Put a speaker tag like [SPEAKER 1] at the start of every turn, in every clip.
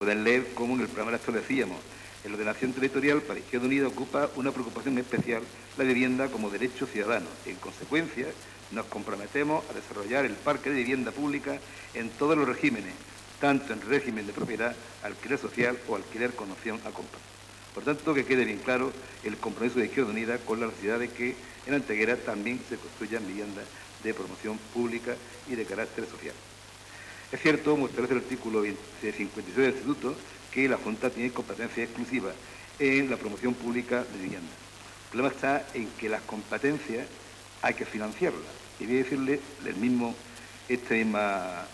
[SPEAKER 1] pueden leer cómo en el programa electoral decíamos: en la ordenación territorial, para Izquierda Unida ocupa una preocupación especial la vivienda como derecho ciudadano. En consecuencia, nos comprometemos a desarrollar el parque de vivienda pública en todos los regímenes, tanto en régimen de propiedad, alquiler social o alquiler con opción a compra. Por tanto, que quede bien claro el compromiso de Izquierda Unida con la necesidad de que en Antequera también se construyan viviendas de promoción pública y de carácter social. Es cierto, como establece el artículo 56 del Estatuto, que la Junta tiene competencia exclusiva en la promoción pública de vivienda. El problema está en que las competencias hay que financiarlas. Y voy a decirle esta misma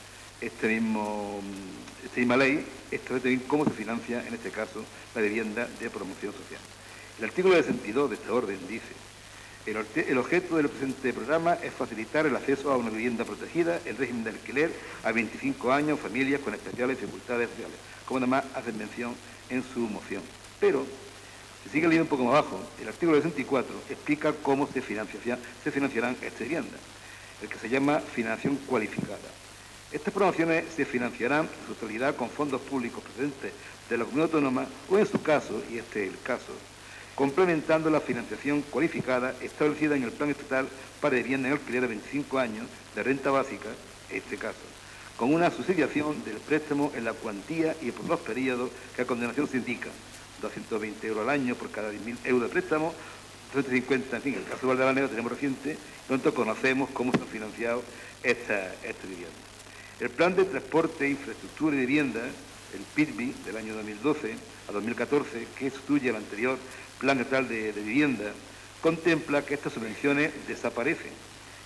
[SPEAKER 1] ley establece bien cómo se financia, en este caso, la vivienda de promoción social. El artículo 62 de esta orden dice: el objeto del presente programa es facilitar el acceso a una vivienda protegida, el régimen de alquiler a 25 años, familias con especiales dificultades sociales, como además hace mención en su moción. Pero, si sigue leyendo un poco más abajo, el artículo 64 explica cómo se financiarán estas viviendas, el que se llama financiación cualificada. Estas promociones se financiarán en su totalidad con fondos públicos procedentes de la comunidad autónoma o, en su caso, y este es el caso, complementando la financiación cualificada establecida en el Plan Estatal para vivienda en alquiler a 25 años de renta básica, en este caso, con una subsidiación del préstamo en la cuantía y por los periodos que a continuación se indican: 220 euros al año por cada 10.000 euros de préstamo, 350, en fin, el caso de Valdelanera tenemos reciente, pronto conocemos cómo se han financiado estas viviendas. El Plan de Transporte, Infraestructura y Vivienda, el PITBI, del año 2012 a 2014, que sustituye al anterior Plan Estatal de Vivienda, contempla que estas subvenciones desaparecen,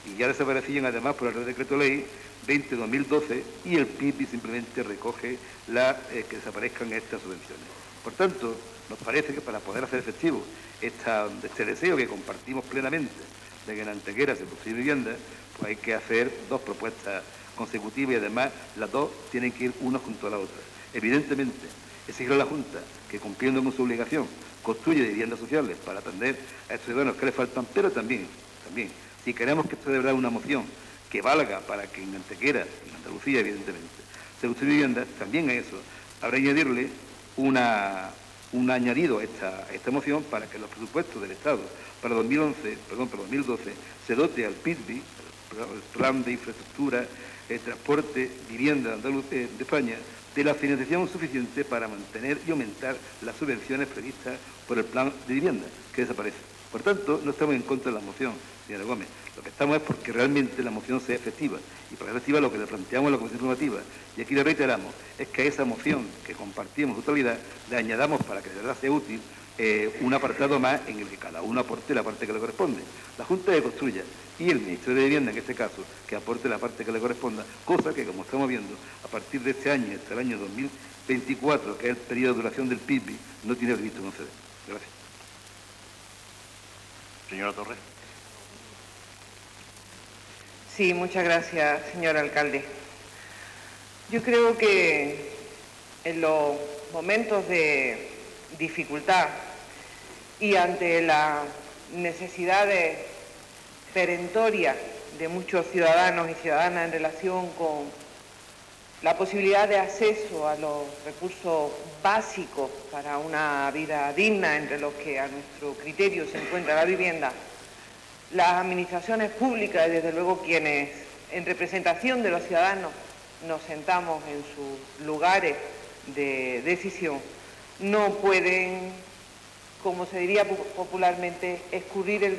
[SPEAKER 1] y ya desaparecían además por el Real Decreto Ley 20-2012, y el PITBI simplemente recoge que desaparezcan estas subvenciones. Por tanto, nos parece que para poder hacer efectivo este deseo que compartimos plenamente de que en Antequera se construya vivienda, pues hay que hacer dos propuestas consecutivas, y además las dos tienen que ir una junto a la otra. Evidentemente, exigir a la Junta que, cumpliendo con su obligación, construya viviendas sociales para atender a estos ciudadanos que les faltan, pero también, si queremos que esto de verdad una moción que valga para que en Antequera, en Andalucía, evidentemente, se construya viviendas, también a eso habrá que añadirle un añadido a esta moción para que los presupuestos del Estado para 2012 se dote al PITBI, el Plan de Infraestructura, Transporte, Vivienda de España, de la financiación suficiente para mantener y aumentar las subvenciones previstas por el Plan de Vivienda, que desaparece. Por tanto, no estamos en contra de la moción, señora Gómez. Lo que estamos es porque realmente la moción sea efectiva. Y para que sea efectiva, lo que le planteamos en la Comisión Normativa, y aquí le reiteramos, es que a esa moción que compartimos en su totalidad, le añadamos, para que de verdad sea útil, un apartado más en el que cada uno aporte la parte que le corresponde. La Junta que construya y el Ministerio de Vivienda, en este caso, que aporte la parte que le corresponda, cosa que, como estamos viendo, a partir de este año, hasta el año 2024, que es el periodo de duración del PIBI, no tiene previsto conceder. Gracias.
[SPEAKER 2] Señora Torres.
[SPEAKER 3] Sí, muchas gracias, señor alcalde. Yo creo que en los momentos de dificultad y ante las necesidades perentorias de muchos ciudadanos y ciudadanas en relación con la posibilidad de acceso a los recursos básicos para una vida digna, entre los que a nuestro criterio se encuentra la vivienda, las administraciones públicas y desde luego quienes en representación de los ciudadanos nos sentamos en sus lugares de decisión, no pueden, como se diría popularmente, escurrir el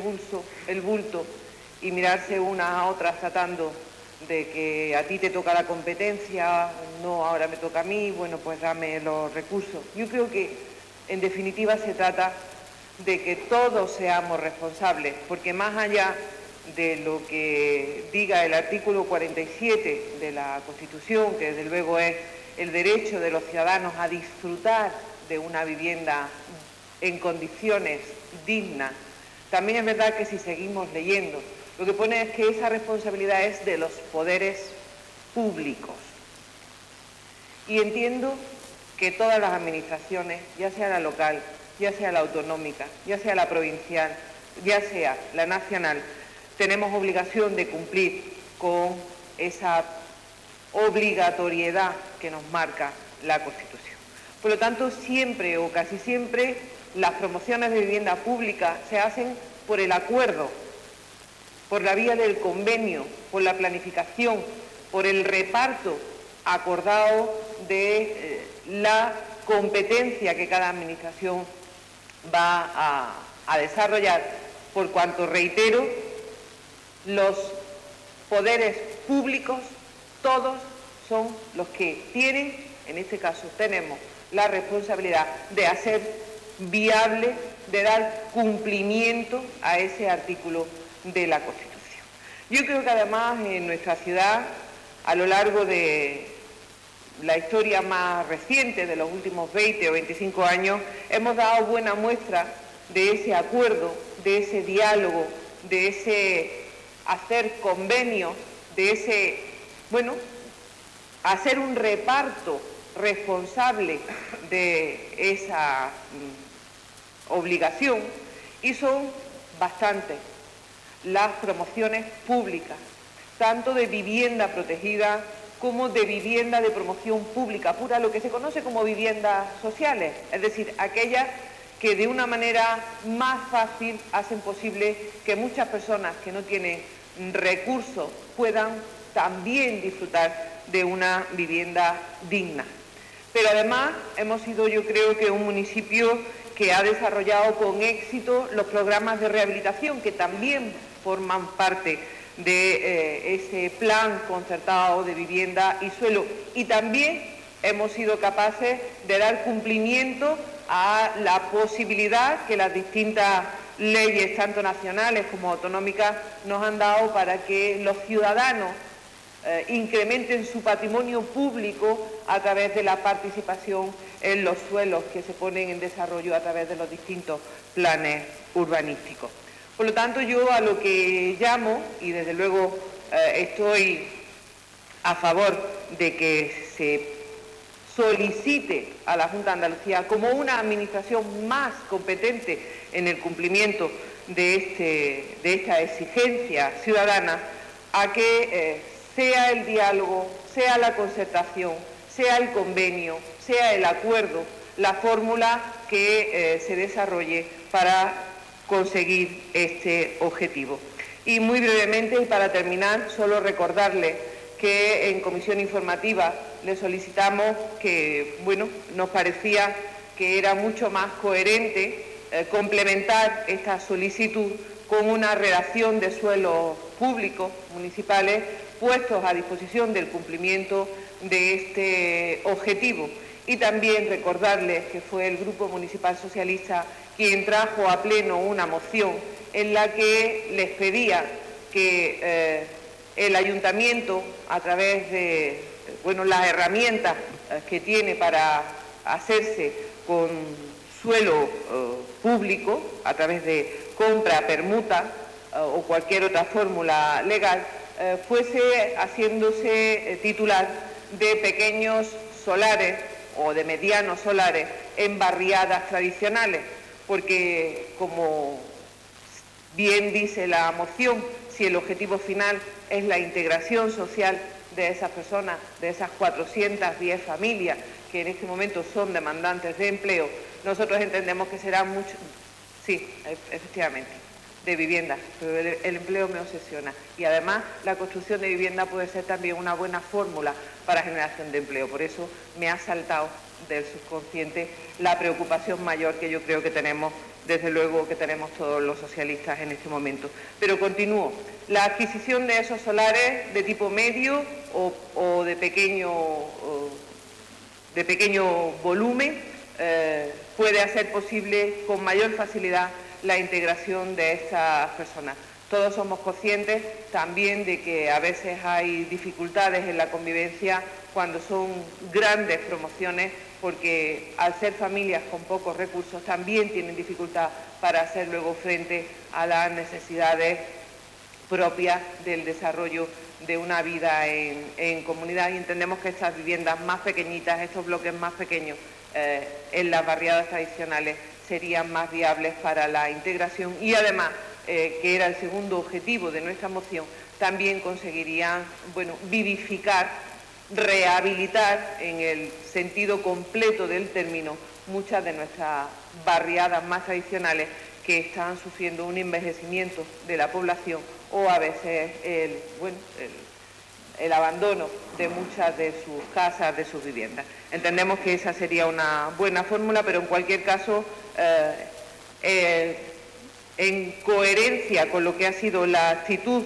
[SPEAKER 3] bulto y mirarse unas a otras tratando de que a ti te toca la competencia, no, ahora me toca a mí, bueno, pues dame los recursos. Yo creo que, en definitiva, se trata de que todos seamos responsables, porque más allá de lo que diga el artículo 47 de la Constitución, que desde luego es el derecho de los ciudadanos a disfrutar de una vivienda en condiciones dignas, también es verdad que si seguimos leyendo, lo que pone es que esa responsabilidad es de los poderes públicos. Y entiendo que todas las administraciones, ya sea la local, ya sea la autonómica, ya sea la provincial, ya sea la nacional, tenemos obligación de cumplir con esa obligatoriedad que nos marca la Constitución. Por lo tanto, siempre o casi siempre las promociones de vivienda pública se hacen por el acuerdo, por la vía del convenio, por la planificación, por el reparto acordado de la competencia que cada administración va a desarrollar, por cuanto, reitero, los poderes públicos, todos son los que tienen, en este caso tenemos la responsabilidad de hacer viable, de dar cumplimiento a ese artículo de la Constitución. Yo creo que además en nuestra ciudad, a lo largo de la historia más reciente, de los últimos 20 o 25 años, hemos dado buena muestra de ese acuerdo, de ese diálogo, de ese hacer convenios, de ese, bueno, hacer un reparto responsable de esa obligación, y son bastantes las promociones públicas, tanto de vivienda protegida como de vivienda de promoción pública pura, lo que se conoce como viviendas sociales, es decir, aquellas que de una manera más fácil hacen posible que muchas personas que no tienen recursos puedan también disfrutar de una vivienda digna. Pero además hemos sido, yo creo que, un municipio que ha desarrollado con éxito los programas de rehabilitación, que también forman parte de ese plan concertado de vivienda y suelo. Y también hemos sido capaces de dar cumplimiento a la posibilidad que las distintas leyes, tanto nacionales como autonómicas, nos han dado para que los ciudadanos incrementen su patrimonio público a través de la participación en los suelos que se ponen en desarrollo a través de los distintos planes urbanísticos. Por lo tanto, yo a lo que llamo, y desde luego estoy a favor de que se solicite a la Junta de Andalucía como una administración más competente en el cumplimiento de esta exigencia ciudadana, a que sea el diálogo, sea la concertación, sea el convenio, sea el acuerdo, la fórmula que se desarrolle para conseguir este objetivo. Y muy brevemente, y para terminar, solo recordarle que en comisión informativa le solicitamos que, bueno, nos parecía que era mucho más coherente complementar esta solicitud con una redacción de suelos públicos municipales puestos a disposición del cumplimiento de este objetivo. Y también recordarles que fue el Grupo Municipal Socialista quien trajo a pleno una moción en la que les pedía que el Ayuntamiento, a través de las herramientas que tiene para hacerse con suelo público, a través de compra, permuta o cualquier otra fórmula legal, fuese haciéndose titular de pequeños solares o de medianos solares en barriadas tradicionales, porque, como bien dice la moción, si el objetivo final es la integración social de esas personas, de esas 410 familias que en este momento son demandantes de empleo, nosotros entendemos que será mucho, sí, efectivamente, de vivienda, pero el empleo me obsesiona. Y además la construcción de vivienda puede ser también una buena fórmula para generación de empleo. Por eso me ha saltado del subconsciente la preocupación mayor que yo creo que tenemos, desde luego que tenemos todos los socialistas en este momento. Pero continúo. La adquisición de esos solares de tipo medio o de pequeño volumen puede hacer posible con mayor facilidad la integración de estas personas. Todos somos conscientes también de que a veces hay dificultades en la convivencia cuando son grandes promociones, porque al ser familias con pocos recursos también tienen dificultad para hacer luego frente a las necesidades propias del desarrollo de una vida en comunidad, y entendemos que estas viviendas más pequeñitas, estos bloques más pequeños en las barriadas tradicionales serían más viables para la integración, y además, que era el segundo objetivo de nuestra moción, también conseguirían vivificar rehabilitar en el sentido completo del término muchas de nuestras barriadas más tradicionales que están sufriendo un envejecimiento de la población o a veces el abandono de muchas de sus casas, de sus viviendas. Entendemos que esa sería una buena fórmula, pero en cualquier caso, en coherencia con lo que ha sido la actitud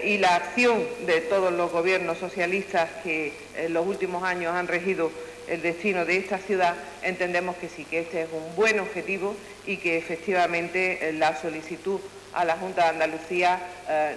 [SPEAKER 3] y la acción de todos los gobiernos socialistas que en los últimos años han regido el destino de esta ciudad, entendemos que sí, que este es un buen objetivo y que efectivamente la solicitud a la Junta de Andalucía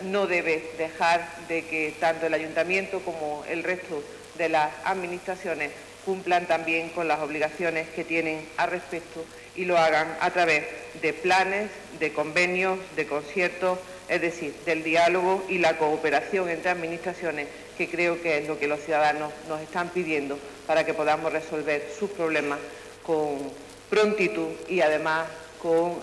[SPEAKER 3] no debe dejar de que tanto el Ayuntamiento como el resto de las administraciones cumplan también con las obligaciones que tienen al respecto y lo hagan a través de planes, de convenios, de conciertos, es decir, del diálogo y la cooperación entre administraciones, que creo que es lo que los ciudadanos nos están pidiendo para que podamos resolver sus problemas con prontitud y además con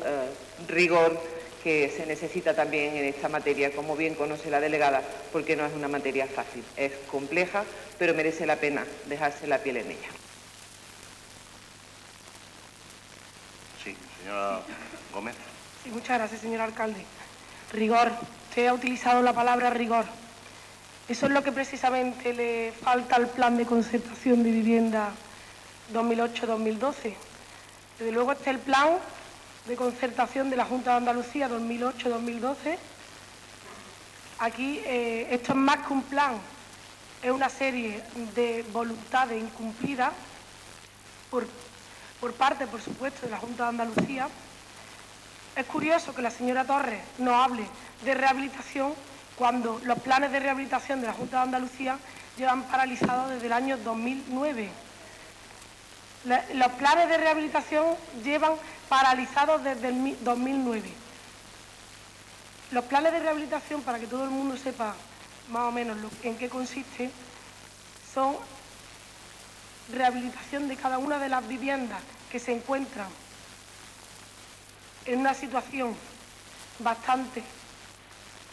[SPEAKER 3] rigor que se necesita también en esta materia, como bien conoce la delegada, porque no es una materia fácil, es compleja, pero merece la pena dejarse la piel en ella.
[SPEAKER 1] Sí, señora Gómez.
[SPEAKER 2] Sí, muchas gracias, señor alcalde. Rigor. Usted ha utilizado la palabra rigor. Eso es lo que precisamente le falta al plan de concertación de vivienda 2008-2012. Desde luego este es el plan de concertación de la Junta de Andalucía 2008-2012. Aquí esto es más que un plan, es una serie de voluntades incumplidas por parte, por supuesto, de la Junta de Andalucía. Es curioso que la señora Torres nos hable de rehabilitación cuando los planes de rehabilitación de la Junta de Andalucía llevan paralizados desde el año 2009. Los planes de rehabilitación llevan paralizados desde el 2009. Los planes de rehabilitación, para que todo el mundo sepa más o menos en qué consiste, son rehabilitación de cada una de las viviendas que se encuentran en una situación bastante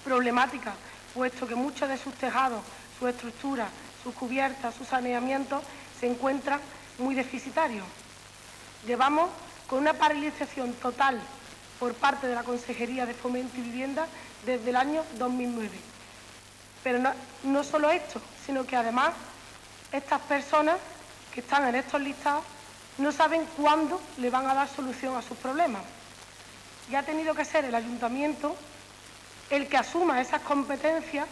[SPEAKER 2] problemática, puesto que muchos de sus tejados, sus estructuras, sus cubiertas, sus saneamientos se encuentran muy deficitarios. Llevamos con una paralización total por parte de la Consejería de Fomento y Vivienda desde el año 2009. Pero no solo esto, sino que además estas personas que están en estos listados no saben cuándo le van a dar solución a sus problemas. Y ha tenido que ser el Ayuntamiento el que asuma esas competencias,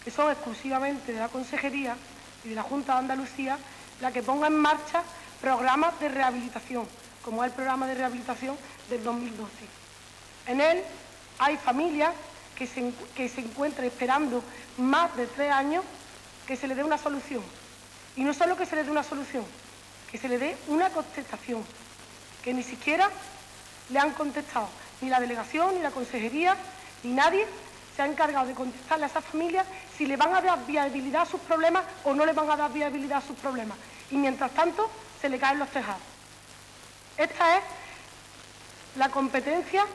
[SPEAKER 2] que son exclusivamente de la Consejería y de la Junta de Andalucía, la que ponga en marcha programas de rehabilitación, como es el programa de rehabilitación del 2012. En él hay familias que se encuentran esperando más de 3 años que se le dé una solución. Y no solo que se le dé una solución, que se le dé una contestación, que ni siquiera le han contestado ni la delegación, ni la consejería, ni nadie se ha encargado de contestarle a esas familias si le van a dar viabilidad a sus problemas o no le van a dar viabilidad a sus problemas. Y mientras tanto, se le caen los tejados. Esta es la competencia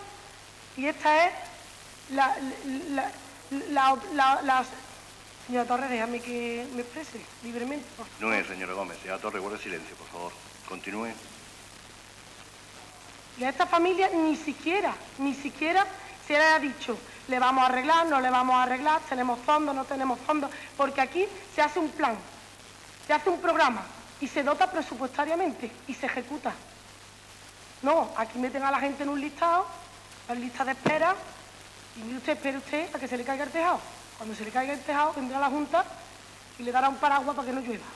[SPEAKER 2] y esta es la señora Torres, déjame que me exprese libremente, por favor.
[SPEAKER 1] No es, señora Gómez. Señora Torres, guarde silencio, por favor. Continúe.
[SPEAKER 2] Y a esta familia ni siquiera se le ha dicho, le vamos a arreglar, no le vamos a arreglar, tenemos fondos, no tenemos fondos, porque aquí se hace un plan, se hace un programa y se dota presupuestariamente y se ejecuta. No, aquí meten a la gente en un listado, en lista de espera, y mire usted, espere usted a que se le caiga el tejado. Cuando se le caiga el tejado, vendrá la Junta y le dará un paraguas para que no llueva.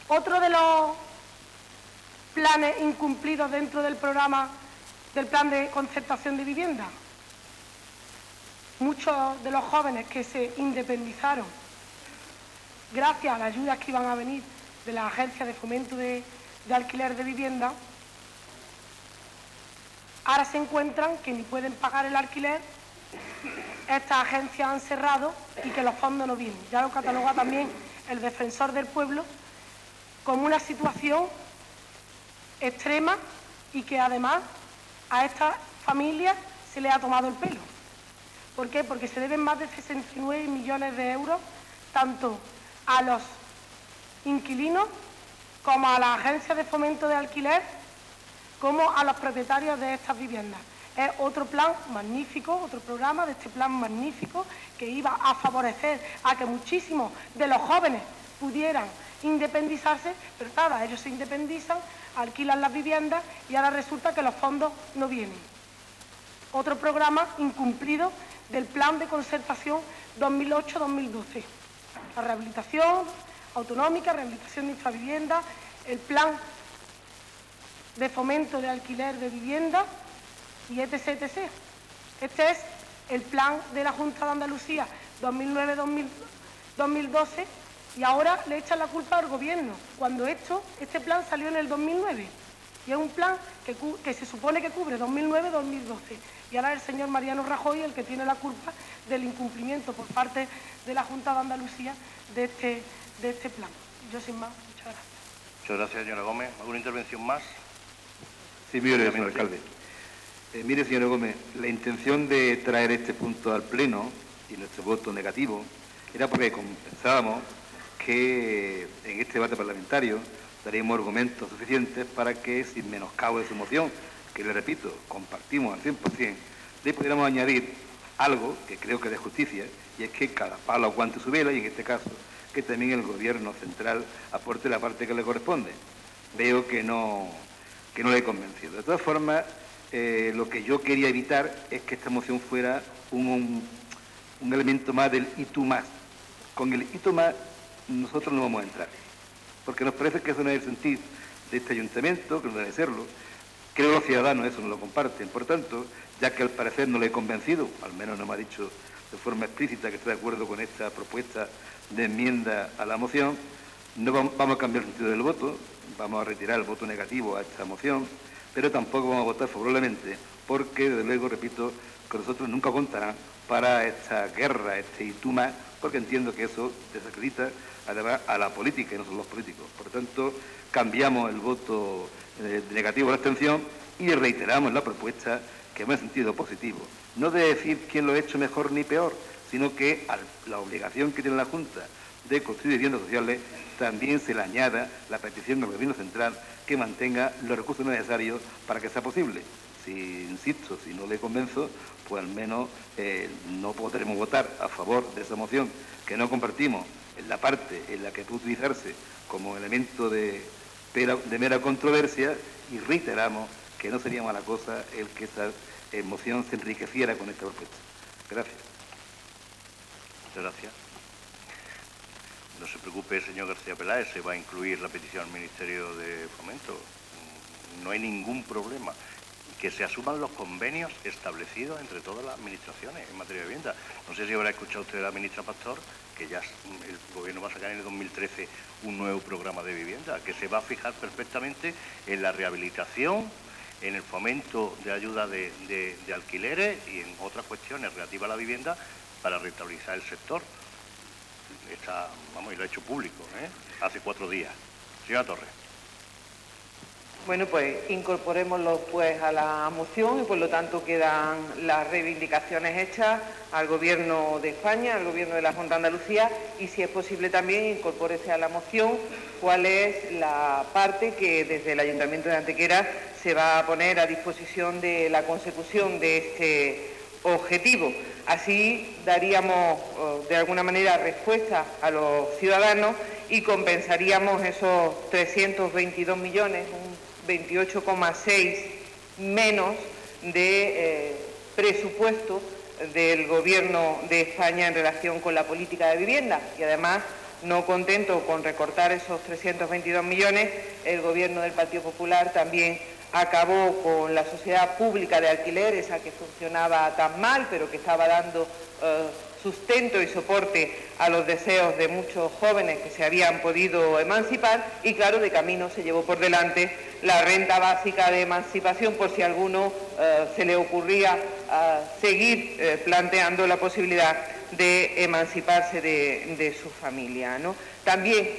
[SPEAKER 2] Otro de los planes incumplidos dentro del programa del plan de concertación de vivienda. Muchos de los jóvenes que se independizaron gracias a las ayudas que iban a venir de la Agencia de Fomento de Alquiler de Vivienda, ahora se encuentran que ni pueden pagar el alquiler, estas agencias han cerrado y que los fondos no vienen. Ya lo cataloga también el Defensor del Pueblo como una situación extrema y que además a estas familias se les ha tomado el pelo. ¿Por qué? Porque se deben más de 69 millones de euros tanto a los inquilinos como a las agencias de fomento de alquiler, como a los propietarios de estas viviendas. Es otro plan magnífico, otro programa de este plan magnífico que iba a favorecer a que muchísimos de los jóvenes pudieran independizarse, pero nada, ellos se independizan, alquilan las viviendas y ahora resulta que los fondos no vienen. Otro programa incumplido del plan de concertación 2008-2012. La rehabilitación autonómica, rehabilitación de infravivienda, el plan de fomento de alquiler de vivienda y etc, etc. Este es el plan de la Junta de Andalucía 2009-2012 y ahora le echan la culpa al Gobierno, cuando este plan salió en el 2009 y es un plan que se supone que cubre 2009-2012 y ahora es el señor Mariano Rajoy el que tiene la culpa del incumplimiento por parte de la Junta de Andalucía de este plan. Yo sin más, muchas gracias.
[SPEAKER 4] Muchas gracias, señora Gómez. ¿Alguna intervención más?
[SPEAKER 1] Sí, mire, señor alcalde. Mire, señora Gómez, la intención de traer este punto al Pleno y nuestro voto negativo era porque pensábamos que en este debate parlamentario daríamos argumentos suficientes para que, sin menoscabo de su moción, que le repito, compartimos al 100%, le pudiéramos añadir algo que creo que es de justicia, y es que cada palo aguante su vela, y en este caso, que también el Gobierno central aporte la parte que le corresponde. Veo que no le he convencido. De todas formas, lo que yo quería evitar es que esta moción fuera un elemento más del y tú más. Con el y tú más nosotros no vamos a entrar, porque nos parece que eso no es el sentir de este ayuntamiento, que no debe serlo. Creo que los ciudadanos eso no lo comparten. Por tanto, ya que al parecer no le he convencido, al menos no me ha dicho de forma explícita que está de acuerdo con esta propuesta de enmienda a la moción, no vamos a cambiar el sentido del voto, vamos a retirar el voto negativo a esta moción, pero tampoco vamos a votar favorablemente, porque, desde luego, repito, que nosotros nunca contarán para esta guerra, este y tú más, porque entiendo que eso desacredita además a la política y no son los políticos. Por tanto, cambiamos el voto negativo a la abstención y reiteramos la propuesta que va en sentido positivo. No de decir quién lo ha hecho mejor ni peor, sino que a la obligación que tiene la Junta de construir viviendas sociales también se le añada la petición del Gobierno central que mantenga los recursos necesarios para que sea posible. Si, insisto, si no le convenzo, pues al menos no podremos votar a favor de esa moción que no compartimos en la parte en la que puede utilizarse como elemento de mera controversia, y reiteramos que no sería mala cosa el que esta moción se enriqueciera con esta propuesta. Gracias.
[SPEAKER 4] Muchas gracias. No se preocupe, señor García Peláez, se va a incluir la petición al Ministerio de Fomento. No hay ningún problema. Que se asuman los convenios establecidos entre todas las administraciones en materia de vivienda. No sé si habrá escuchado usted a la ministra Pastor, que ya el Gobierno va a sacar en el 2013 un nuevo programa de vivienda, que se va a fijar perfectamente en la rehabilitación, en el fomento de ayuda de alquileres y en otras cuestiones relativas a la vivienda para rentabilizar el sector. Y lo ha hecho público, hace 4 días. Señora Torres.
[SPEAKER 3] Bueno, pues incorporémoslo pues a la moción y por lo tanto quedan las reivindicaciones hechas al Gobierno de España, al Gobierno de la Junta de Andalucía, y si es posible también incorpórese a la moción cuál es la parte que desde el Ayuntamiento de Antequera se va a poner a disposición de la consecución de este objetivo. Así daríamos de alguna manera respuesta a los ciudadanos y compensaríamos esos 322 millones, un 28,6 menos de presupuesto del Gobierno de España en relación con la política de vivienda. Y además, no contento con recortar esos 322 millones, el Gobierno del Partido Popular también acabó con la sociedad pública de alquiler, esa que funcionaba tan mal, pero que estaba dando sustento y soporte a los deseos de muchos jóvenes que se habían podido emancipar, y claro, de camino se llevó por delante la renta básica de emancipación, por si a alguno se le ocurría seguir planteando la posibilidad de emanciparse de su familia, ¿no? También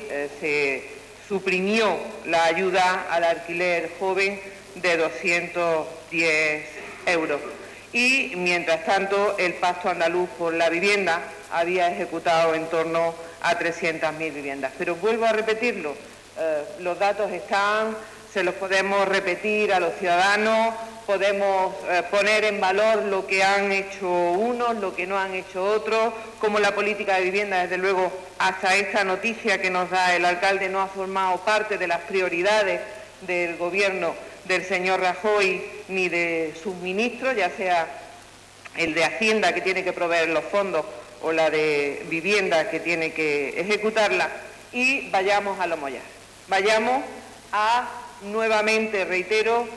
[SPEAKER 3] se suprimió la ayuda al alquiler joven de 210 euros. y, mientras tanto, el Pacto Andaluz por la Vivienda había ejecutado en torno a 300.000 viviendas. Pero vuelvo a repetirlo, los datos están, se los podemos repetir a los ciudadanos, podemos poner en valor lo que han hecho unos, lo que no han hecho otros, como la política de vivienda, desde luego, hasta esta noticia que nos da el alcalde, no ha formado parte de las prioridades del Gobierno del señor Rajoy ni de sus ministros, ya sea el de Hacienda, que tiene que proveer los fondos, o la de Vivienda, que tiene que ejecutarla, y vayamos a lo mollar. Vayamos a, nuevamente reitero,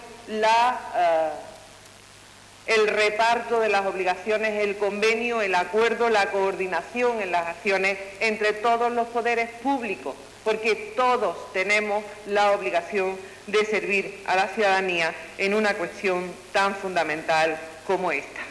[SPEAKER 3] el reparto de las obligaciones, el convenio, el acuerdo, la coordinación en las acciones entre todos los poderes públicos, porque todos tenemos la obligación de servir a la ciudadanía en una cuestión tan fundamental como esta.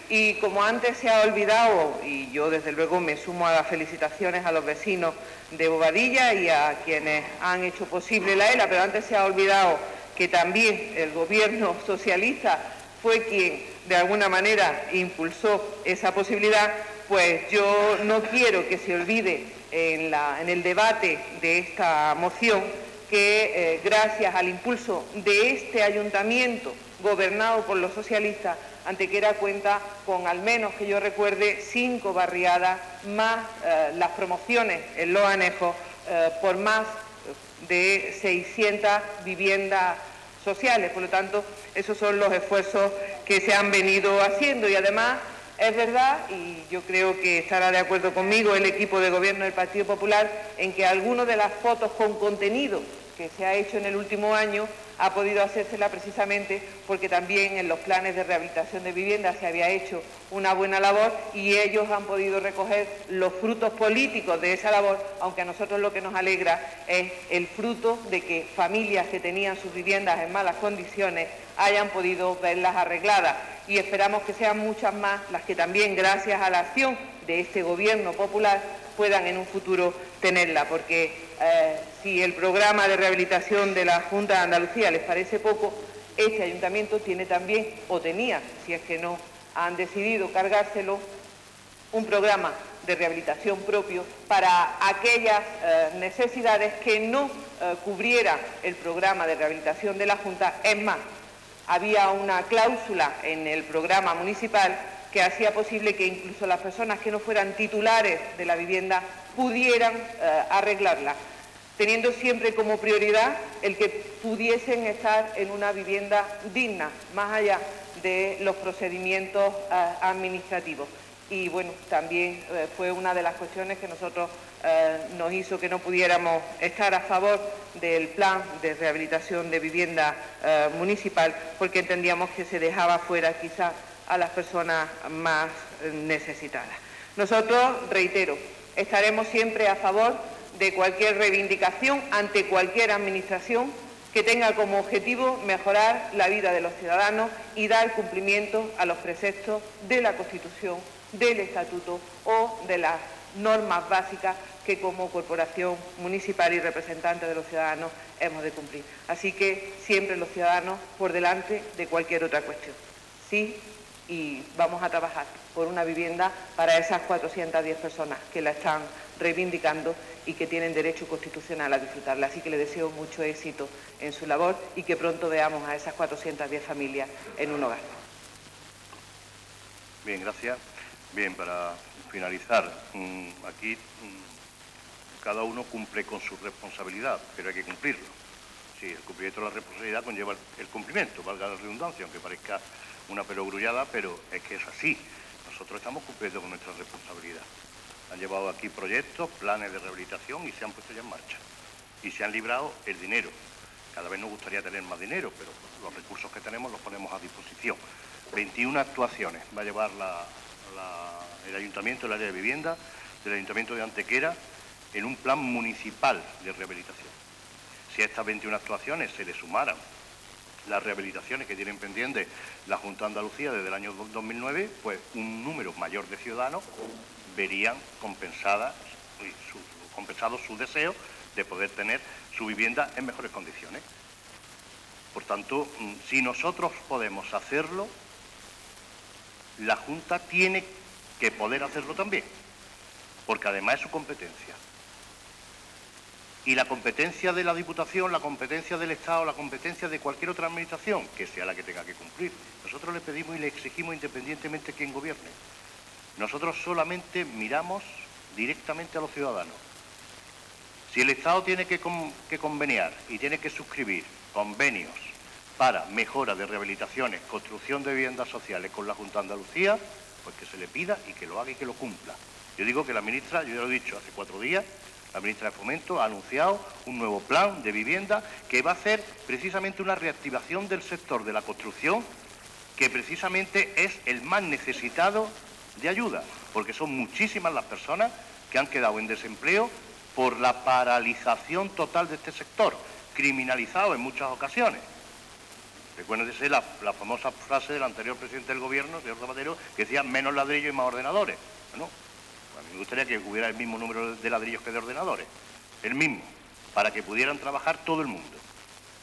[SPEAKER 3] Y como antes se ha olvidado, y yo desde luego me sumo a las felicitaciones a los vecinos de Bobadilla y a quienes han hecho posible la ELA, pero antes se ha olvidado que también el Gobierno socialista fue quien de alguna manera impulsó esa posibilidad, pues yo no quiero que se olvide en el debate de esta moción que gracias al impulso de este ayuntamiento gobernado por los socialistas, Antequera cuenta con, al menos que yo recuerde, 5 barriadas, más las promociones en los anejos, por más de 600 viviendas sociales. Por lo tanto, esos son los esfuerzos que se han venido haciendo. Y además, es verdad, y yo creo que estará de acuerdo conmigo el equipo de gobierno del Partido Popular, en que algunas de las fotos con contenido que se ha hecho en el último año ha podido hacérsela precisamente porque también en los planes de rehabilitación de viviendas se había hecho una buena labor y ellos han podido recoger los frutos políticos de esa labor, aunque a nosotros lo que nos alegra es el fruto de que familias que tenían sus viviendas en malas condiciones hayan podido verlas arregladas. Y esperamos que sean muchas más las que también, gracias a la acción de este Gobierno popular, puedan en un futuro tenerla, porque si el programa de rehabilitación de la Junta de Andalucía les parece poco, este ayuntamiento tiene también, o tenía, si es que no han decidido cargárselo, un programa de rehabilitación propio para aquellas necesidades que no cubriera el programa de rehabilitación de la Junta. Es más, había una cláusula en el programa municipal que hacía posible que incluso las personas que no fueran titulares de la vivienda pudieran arreglarla, teniendo siempre como prioridad el que pudiesen estar en una vivienda digna, más allá de los procedimientos administrativos. Y bueno, también fue una de las cuestiones que nosotros nos hizo que no pudiéramos estar a favor del plan de rehabilitación de vivienda municipal, porque entendíamos que se dejaba fuera quizá a las personas más necesitadas. Nosotros, reitero, estaremos siempre a favor de cualquier reivindicación ante cualquier administración que tenga como objetivo mejorar la vida de los ciudadanos y dar cumplimiento a los preceptos de la Constitución, del Estatuto o de las normas básicas que como corporación municipal y representante de los ciudadanos hemos de cumplir. Así que siempre los ciudadanos por delante de cualquier otra cuestión. Sí, y vamos a trabajar por una vivienda para esas 410 personas que la están reivindicando y que tienen derecho constitucional a disfrutarla. Así que le deseo mucho éxito en su labor y que pronto veamos a esas 410 familias en un hogar.
[SPEAKER 4] Bien, gracias. Bien, para finalizar, aquí cada uno cumple con su responsabilidad, pero hay que cumplirlo. Sí, el cumplimiento de la responsabilidad conlleva el cumplimiento, valga la redundancia, aunque parezca una perogrullada, pero es que es así. Nosotros estamos cumpliendo con nuestra responsabilidad. Han llevado aquí proyectos, planes de rehabilitación y se han puesto ya en marcha. Y se han librado el dinero. Cada vez nos gustaría tener más dinero, pero los recursos que tenemos los ponemos a disposición. 21 actuaciones va a llevar el Ayuntamiento, el área de vivienda del Ayuntamiento de Antequera en un plan municipal de rehabilitación. Si a estas 21 actuaciones se le sumaran las rehabilitaciones que tienen pendientes la Junta de Andalucía desde el año 2009, pues un número mayor de ciudadanos verían compensados sus deseos de poder tener su vivienda en mejores condiciones. Por tanto, si nosotros podemos hacerlo, la Junta tiene que poder hacerlo también, porque además es su competencia. Y la competencia de la Diputación, la competencia del Estado, la competencia de cualquier otra administración, que sea la que tenga que cumplir. Nosotros le pedimos y le exigimos independientemente de quién gobierne. Nosotros solamente miramos directamente a los ciudadanos. Si el Estado tiene que conveniar y tiene que suscribir convenios para mejora de rehabilitaciones, construcción de viviendas sociales con la Junta de Andalucía, pues que se le pida y que lo haga y que lo cumpla. Yo digo que la ministra, yo ya lo he dicho hace 4 días, la ministra de Fomento ha anunciado un nuevo plan de vivienda que va a hacer precisamente una reactivación del sector de la construcción, que precisamente es el más necesitado de ayuda, porque son muchísimas las personas que han quedado en desempleo por la paralización total de este sector, criminalizado en muchas ocasiones. Recuérdense la famosa frase del anterior presidente del gobierno, señor Zapatero, que decía menos ladrillos y más ordenadores. Bueno, a mí me gustaría que hubiera el mismo número de ladrillos que de ordenadores, el mismo, para que pudieran trabajar todo el mundo.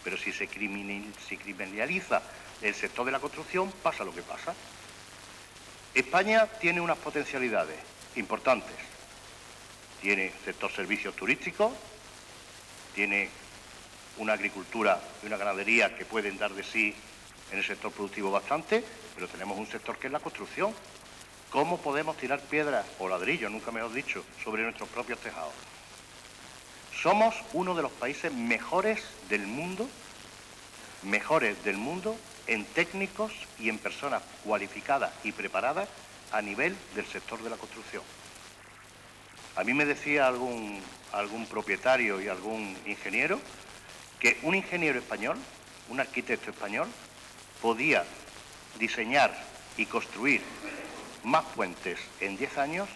[SPEAKER 4] Pero si se criminaliza el sector de la construcción, pasa lo que pasa. España tiene unas potencialidades importantes. Tiene sector servicios turísticos, tiene una agricultura y una ganadería que pueden dar de sí en el sector productivo bastante, pero tenemos un sector que es la construcción. ¿Cómo podemos tirar piedras o ladrillos, nunca mejor dicho, sobre nuestros propios tejados? Somos uno de los países mejores del mundo en técnicos y en personas cualificadas y preparadas a nivel del sector de la construcción. A mí me decía algún propietario y algún ingeniero que un ingeniero español, un arquitecto español, podía diseñar y construir más puentes en 10 años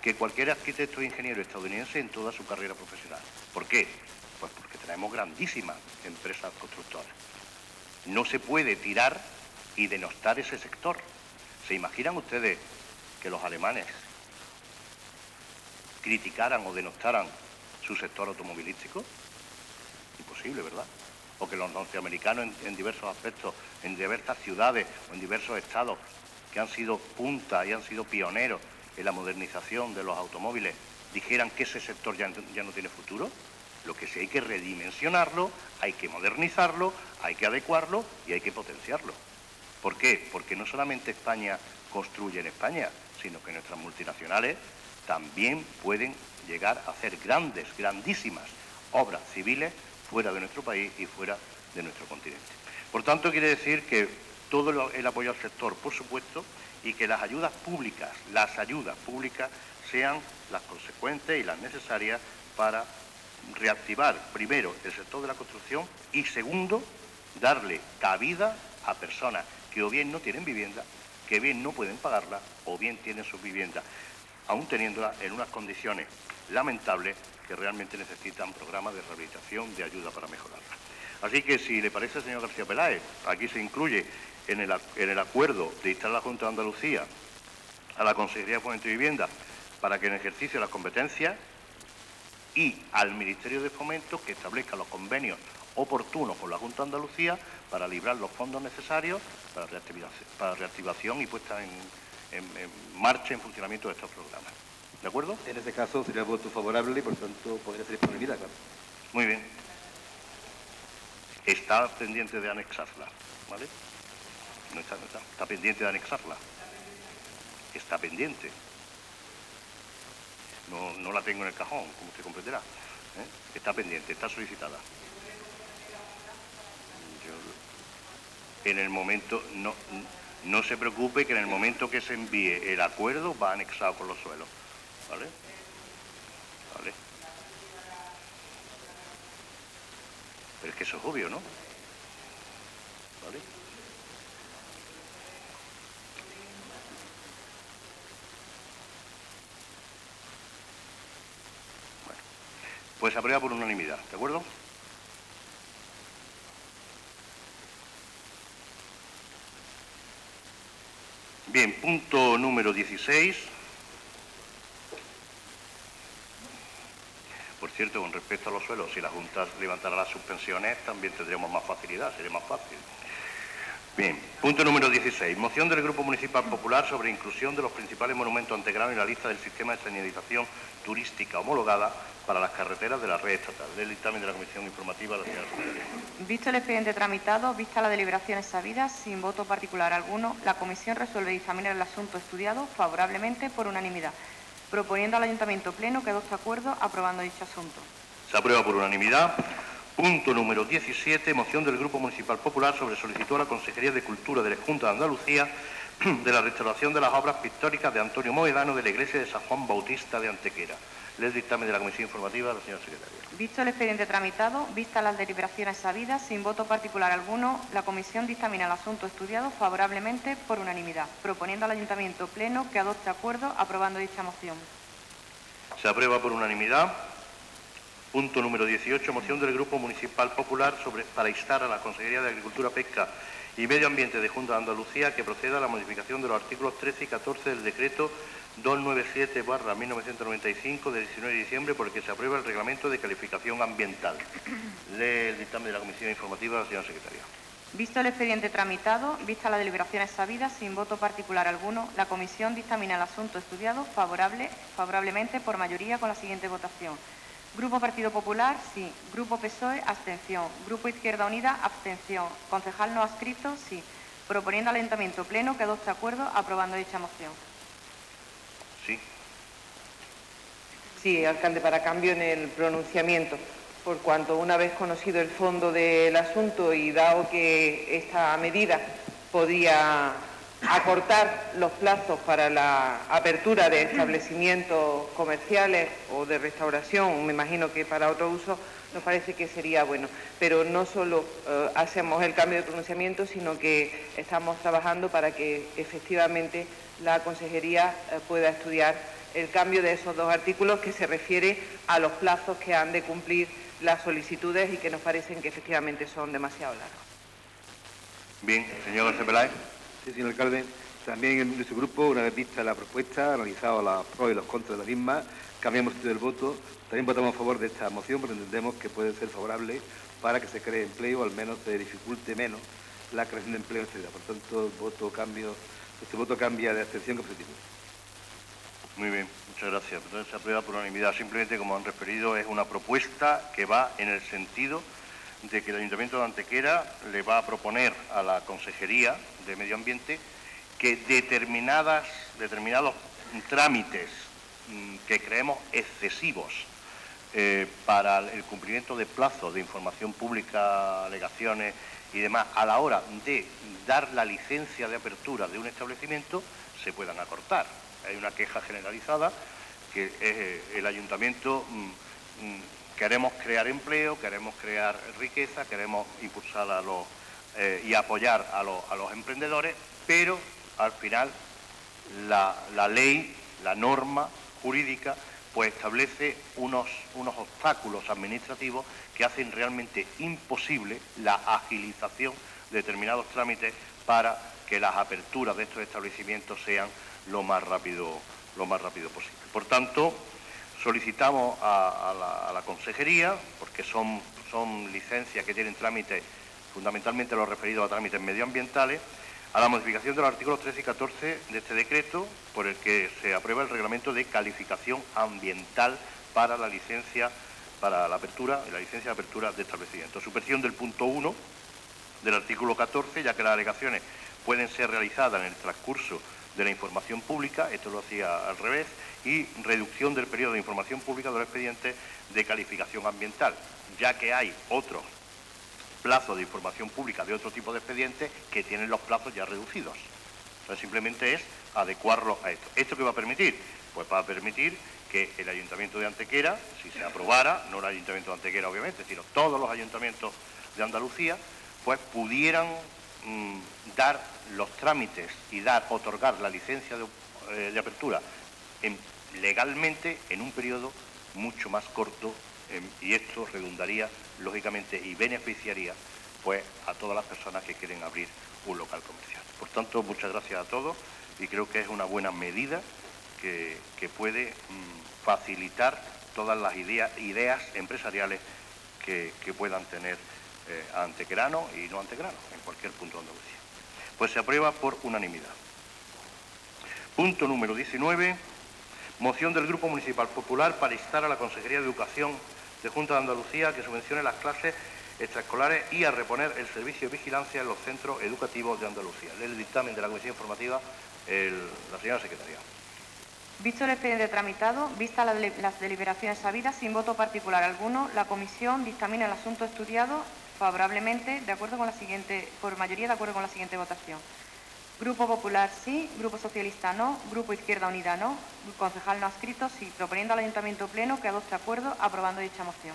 [SPEAKER 4] que cualquier arquitecto o ingeniero estadounidense en toda su carrera profesional. ¿Por qué? Pues porque tenemos grandísimas empresas constructoras. No se puede tirar y denostar ese sector. ¿Se imaginan ustedes que los alemanes criticaran o denostaran su sector automovilístico? Imposible, ¿verdad? O que los norteamericanos en diversos aspectos, en diversas ciudades o en diversos estados que han sido punta y han sido pioneros en la modernización de los automóviles, dijeran que ese sector ya no tiene futuro. Lo que sí hay que redimensionarlo, hay que modernizarlo, hay que adecuarlo y hay que potenciarlo. ¿Por qué? Porque no solamente España construye en España, sino que nuestras multinacionales también pueden llegar a hacer grandísimas obras civiles fuera de nuestro país y fuera de nuestro continente. Por tanto, quiere decir que todo el apoyo al sector, por supuesto, y que las ayudas públicas sean las consecuentes y las necesarias para reactivar, primero, el sector de la construcción y, segundo, darle cabida a personas que o bien no tienen vivienda, que bien no pueden pagarla, o bien tienen sus viviendas, aún teniéndolas en unas condiciones lamentables, que realmente necesitan programas de rehabilitación, de ayuda para mejorarla. Así que, si le parece, señor García Peláez, aquí se incluye en el acuerdo de instalar la Junta de Andalucía a la Consejería de Fomento y Vivienda para que en ejercicio de las competencias y al Ministerio de Fomento que establezca los convenios oportunos con la Junta de Andalucía para librar los fondos necesarios para reactivación y puesta en marcha, en funcionamiento de estos programas. ¿De acuerdo?
[SPEAKER 1] En este caso sería voto favorable y por tanto podría ser disponibilidad, claro.
[SPEAKER 4] Muy bien. Está pendiente de anexarla, ¿vale? No está pendiente de anexarla. Está pendiente. No la tengo en el cajón, como usted comprenderá. Está pendiente, está solicitada. En el momento, no se preocupe, que en el momento que se envíe el acuerdo va anexado con los suelos. ¿Vale? ¿Vale? Pero es que eso es obvio, ¿no? ¿Vale? Bueno, pues se aprueba por unanimidad, ¿de acuerdo? Bien, punto número 16. Por cierto, con respecto a los suelos, si la Junta levantara las suspensiones, también tendríamos más facilidad, sería más fácil. Bien, punto número 16. Moción del Grupo Municipal Popular sobre inclusión de los principales monumentos antegranos en la lista del sistema de señalización turística homologada para las carreteras de la red estatal. Del dictamen de la Comisión Informativa, la señora secretaria.
[SPEAKER 5] Visto el expediente tramitado, vista las deliberaciones sabidas, sin voto particular alguno, la Comisión resuelve examinar el asunto estudiado favorablemente por unanimidad, proponiendo al Ayuntamiento Pleno que adopte acuerdo aprobando dicho asunto.
[SPEAKER 4] Se aprueba por unanimidad. Punto número 17, moción del Grupo Municipal Popular sobre solicitud a la Consejería de Cultura de la Junta de Andalucía de la restauración de las obras pictóricas de Antonio Moedano de la Iglesia de San Juan Bautista de Antequera. El dictamen de la Comisión Informativa, la señora secretaria.
[SPEAKER 5] Visto el expediente tramitado, vistas las deliberaciones sabidas, sin voto particular alguno, la Comisión dictamina el asunto estudiado favorablemente por unanimidad, proponiendo al Ayuntamiento Pleno que adopte acuerdo aprobando dicha moción.
[SPEAKER 4] Se aprueba por unanimidad. Punto número 18, moción del Grupo Municipal Popular para instar a la Consejería de Agricultura, Pesca y Medio Ambiente de Junta de Andalucía que proceda a la modificación de los artículos 13 y 14 del decreto 297/1995 de 19 de diciembre por el que se aprueba el reglamento de calificación ambiental. Lee el dictamen de la Comisión Informativa, la señora secretaria.
[SPEAKER 5] Visto el expediente tramitado, vistas las deliberaciones sabidas, sin voto particular alguno, la Comisión dictamina el asunto estudiado favorablemente por mayoría con la siguiente votación. Grupo Partido Popular, sí. Grupo PSOE, abstención. Grupo Izquierda Unida, abstención. Concejal no adscrito, sí. Proponiendo al Ayuntamiento Pleno que adopte acuerdo aprobando dicha moción.
[SPEAKER 4] Sí.
[SPEAKER 3] Sí, alcalde, para cambio en el pronunciamiento, por cuanto una vez conocido el fondo del asunto y dado que esta medida podía acortar los plazos para la apertura de establecimientos comerciales o de restauración, me imagino que para otro uso, nos parece que sería bueno. Pero no solo hacemos el cambio de pronunciamiento, sino que estamos trabajando para que efectivamente la Consejería pueda estudiar el cambio de esos dos artículos que se refiere a los plazos que han de cumplir las solicitudes y que nos parecen que efectivamente son demasiado largos.
[SPEAKER 4] Bien, señor García Peláez.
[SPEAKER 1] Sí, señor alcalde. También en nuestro grupo, una vez vista la propuesta, analizado los pros y los contras de la misma, cambiamos el voto. También votamos a favor de esta moción porque entendemos que puede ser favorable para que se cree empleo, o al menos se dificulte menos la creación de empleo en esta ciudad. Por tanto, nuestro voto cambia de abstención que positivo.
[SPEAKER 4] Muy bien, muchas gracias. Entonces se aprueba por unanimidad. Simplemente, como han referido, es una propuesta que va en el sentido de que el Ayuntamiento de Antequera le va a proponer a la Consejería de Medio Ambiente que determinados trámites que creemos excesivos para el cumplimiento de plazos de información pública, alegaciones y demás, a la hora de dar la licencia de apertura de un establecimiento, se puedan acortar. Hay una queja generalizada que el Ayuntamiento queremos crear empleo, queremos crear riqueza, queremos impulsar y apoyar a los emprendedores, pero al final la ley, la norma jurídica, pues establece unos obstáculos administrativos que hacen realmente imposible la agilización de determinados trámites para que las aperturas de estos establecimientos sean lo más rápido posible. Por tanto, solicitamos a la Consejería, porque son licencias que tienen trámites, fundamentalmente los referidos a trámites medioambientales, a la modificación de los artículos 13 y 14 de este decreto, por el que se aprueba el reglamento de calificación ambiental para la licencia, para la apertura y la licencia de apertura de establecimientos. Supresión del punto 1 del artículo 14, ya que las alegaciones pueden ser realizadas en el transcurso de la información pública, esto lo hacía al revés, y reducción del periodo de información pública de los expedientes de calificación ambiental, ya que hay otros plazos de información pública de otro tipo de expedientes que tienen los plazos ya reducidos. Entonces simplemente es adecuarlo a esto. ¿Esto qué va a permitir? Pues va a permitir que el Ayuntamiento de Antequera, si se aprobara, no el Ayuntamiento de Antequera obviamente, sino todos los ayuntamientos de Andalucía, pues pudieran dar los trámites y otorgar la licencia de apertura legalmente en un periodo mucho más corto, y esto redundaría lógicamente y beneficiaría pues a todas las personas que quieren abrir un local comercial. Por tanto, muchas gracias a todos y creo que es una buena medida que puede facilitar todas las ideas empresariales que puedan tener antequeranos y no antequeranos en cualquier punto de Andalucía. Pues se aprueba por unanimidad. Punto número 19. Moción del Grupo Municipal Popular para instar a la Consejería de Educación de Junta de Andalucía a que subvencione las clases extraescolares y a reponer el servicio de vigilancia en los centros educativos de Andalucía. Lee el dictamen de la Comisión Informativa la señora secretaria.
[SPEAKER 5] Visto el expediente tramitado, vistas las deliberaciones sabidas, sin voto particular alguno, la Comisión dictamina el asunto estudiado favorablemente, por mayoría, de acuerdo con la siguiente votación. Grupo Popular sí, Grupo Socialista no, Grupo Izquierda Unida no, concejal no adscrito sí, proponiendo al Ayuntamiento Pleno que adopte acuerdo aprobando dicha moción.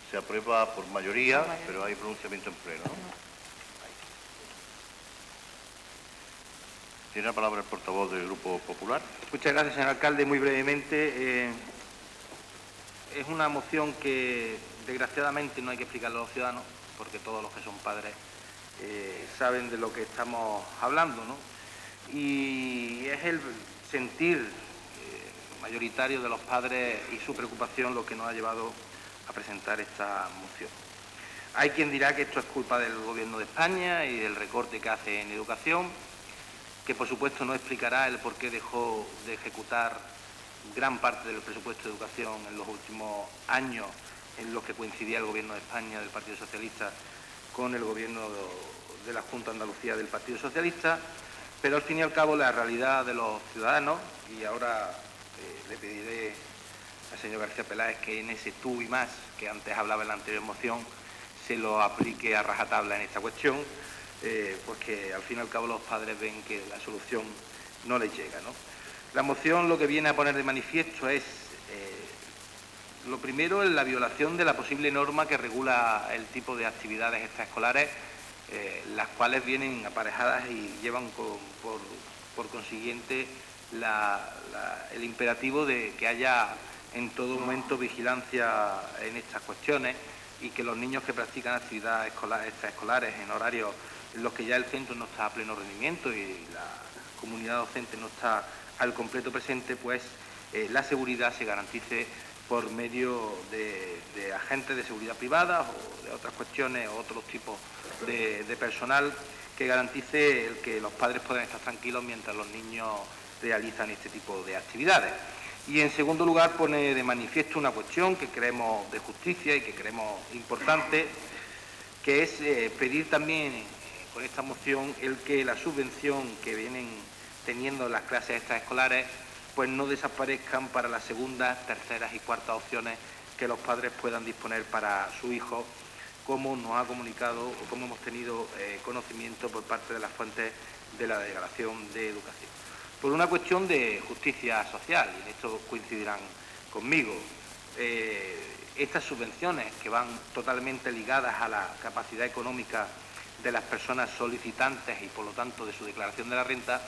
[SPEAKER 4] Se aprueba por mayoría, pero hay pronunciamiento en pleno, ¿no? Tiene la palabra el portavoz del Grupo Popular.
[SPEAKER 6] Muchas gracias, señor alcalde. Muy brevemente, es una moción que desgraciadamente no hay que explicarle a los ciudadanos, porque todos los que son padres saben de lo que estamos hablando, ¿no? Y es el sentir mayoritario de los padres y su preocupación lo que nos ha llevado a presentar esta moción. Hay quien dirá que esto es culpa del Gobierno de España y del recorte que hace en educación, que por supuesto no explicará el por qué dejó de ejecutar gran parte del presupuesto de educación en los últimos años en los que coincidía el Gobierno de España del Partido Socialista con el Gobierno de la Junta de Andalucía del Partido Socialista, pero al fin y al cabo la realidad de los ciudadanos, y ahora le pediré al señor García Peláez que en ese tú y más que antes hablaba en la anterior moción se lo aplique a rajatabla en esta cuestión, pues que al fin y al cabo los padres ven que la solución no les llega, ¿no? La moción lo que viene a poner de manifiesto es, lo primero, la violación de la posible norma que regula el tipo de actividades extraescolares, las cuales vienen aparejadas y llevan por consiguiente el imperativo de que haya en todo momento vigilancia en estas cuestiones y que los niños que practican actividades extraescolares en horarios en los que ya el centro no está a pleno rendimiento y la comunidad docente no está al completo presente, pues la seguridad se garantice por medio de agentes de seguridad privada o de otras cuestiones o otros tipos de personal que garantice el que los padres puedan estar tranquilos mientras los niños realizan este tipo de actividades. Y en segundo lugar pone de manifiesto una cuestión que creemos de justicia y que creemos importante, que es pedir también con esta moción el que la subvención que vienen teniendo las clases extraescolares pues no desaparezcan para las segundas, terceras y cuartas opciones que los padres puedan disponer para su hijo, como nos ha comunicado o como hemos tenido conocimiento por parte de las fuentes de la Delegación de Educación. Por una cuestión de justicia social, y en esto coincidirán conmigo, estas subvenciones que van totalmente ligadas a la capacidad económica de las personas solicitantes y por lo tanto de su declaración de la renta,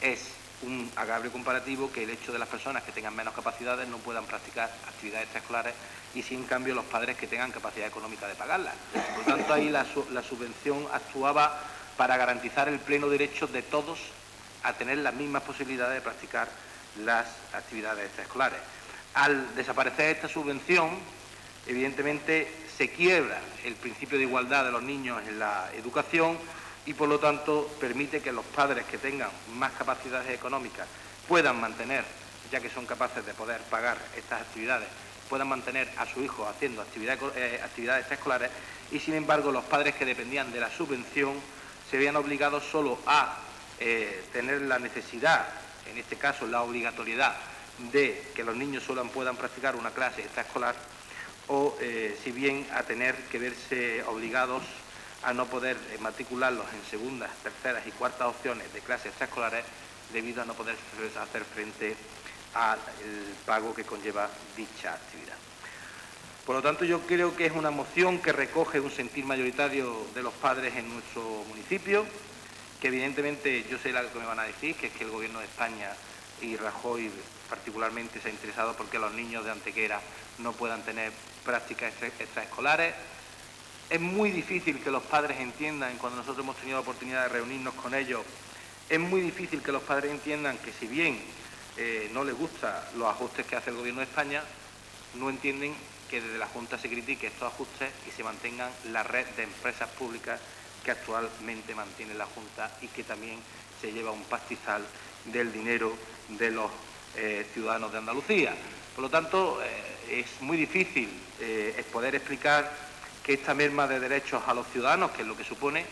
[SPEAKER 6] es un agravio comparativo que el hecho de las personas que tengan menos capacidades no puedan practicar actividades extraescolares y si en cambio los padres que tengan capacidad económica de pagarlas. Por lo tanto, ahí la subvención actuaba para garantizar el pleno derecho de todos a tener las mismas posibilidades de practicar las actividades extraescolares. Al desaparecer esta subvención, evidentemente se quiebra el principio de igualdad de los niños en la educación y por lo tanto permite que los padres que tengan más capacidades económicas puedan mantener, ya que son capaces de poder pagar estas actividades, puedan mantener a su hijo haciendo actividades extraescolares y sin embargo los padres que dependían de la subvención se veían obligados solo a tener la necesidad, en este caso la obligatoriedad de que los niños solo puedan practicar una clase extraescolar o si bien a tener que verse obligados a no poder matricularlos en segundas, terceras y cuartas opciones de clases extraescolares debido a no poder hacer frente al pago que conlleva dicha actividad. Por lo tanto, yo creo que es una moción que recoge un sentir mayoritario de los padres en nuestro municipio, que evidentemente yo sé lo que me van a decir, que es que el Gobierno de España y Rajoy particularmente se ha interesado porque los niños de Antequera no puedan tener prácticas extraescolares. Es muy difícil que los padres entiendan, cuando nosotros hemos tenido la oportunidad de reunirnos con ellos, es muy difícil que los padres entiendan que si bien no les gustan los ajustes que hace el Gobierno de España, no entienden que desde la Junta se critique estos ajustes y se mantengan la red de empresas públicas que actualmente mantiene la Junta y que también se lleva un pastizal del dinero de los ciudadanos de Andalucía. Por lo tanto, es muy difícil poder explicar que esta merma de derechos a los ciudadanos, que es lo que supone,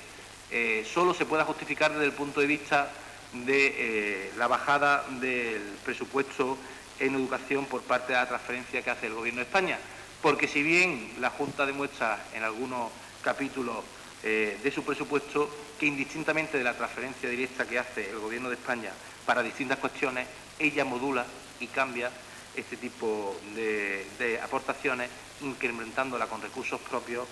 [SPEAKER 6] solo se pueda justificar desde el punto de vista de la bajada del presupuesto en educación por parte de la transferencia que hace el Gobierno de España. Porque si bien la Junta demuestra en algunos capítulos de su presupuesto que indistintamente de la transferencia directa que hace el Gobierno de España para distintas cuestiones, ella modula y cambia este tipo de aportaciones, incrementándola con recursos propios